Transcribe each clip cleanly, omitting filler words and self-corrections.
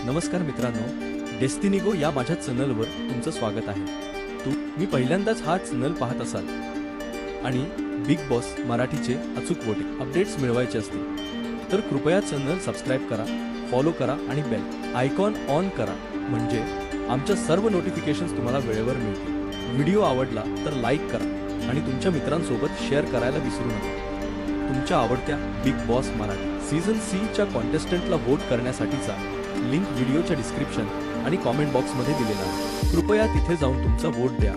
नमस्कार मित्रांनो, डेस्टिनी गो या माझ्या चॅनलवर तुमचं स्वागत आहे। मी पहिल्यांदाच हा चॅनल पाहत असाल आणि बिग बॉस मराठीचे अचूक वोटिंग अपडेट्स मिळवायचे असतील तर कृपया चॅनल सबस्क्राइब करा, फॉलो करा आणि बेल आयकॉन ऑन करा, म्हणजे आमच्या सर्व नोटिफिकेशन्स तुम्हाला वेळेवर मिळतील। व्हिडिओ आवडला तर लाईक करा आणि तुमच्या मित्रांसोबत शेअर करायला विसरू नका। तुमच्या आवडत्या बिग बॉस मराठी सीझन 3 च्या कॉन्टेस्टंटला वोट करण्यासाठीचा लिंक व्हिडिओच्या डिस्क्रिप्शन आणि कॉमेंट बॉक्समध्ये दिलेला आहे। कृपया तिथे जाऊन तुमचा वोट द्या।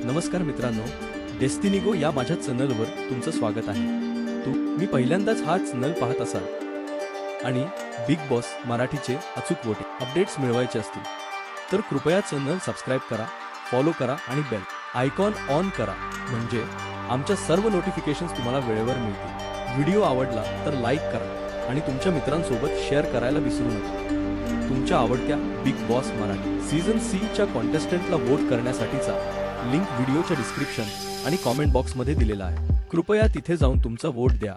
नमस्कार मित्रांनो, डेस्टिनी गो या माझ्या चॅनलवर तुमचं स्वागत आहे। मी पहिल्यांदाच हा चॅनल पाहत असाल आणि बिग बॉस मराठीचे अचूक वोटिंग अपडेट्स मिळवायचे असतील तर कृपया चॅनल सबस्क्राइब करा, फॉलो करा आणि बेल आयकॉन ऑन करा, म्हणजे आमच्या सर्व नोटिफिकेशन्स तुम्हाला वेळेवर मिळतील। व्हिडिओ आवडला तर लाईक करा आणि तुमच्या मित्रांसोबत शेअर करायला विसरू नका। तुमच्या आवडत्या बिग बॉस मराठी सीझन 3 च्या कॉन्टेस्टंटला वोट करण्यासाठीचा लिंक व्हिडिओच्या डिस्क्रिप्शन आणि कॉमेंट बॉक्समध्ये दिलेला आहे। कृपया तिथे जाऊन तुमचा वोट द्या।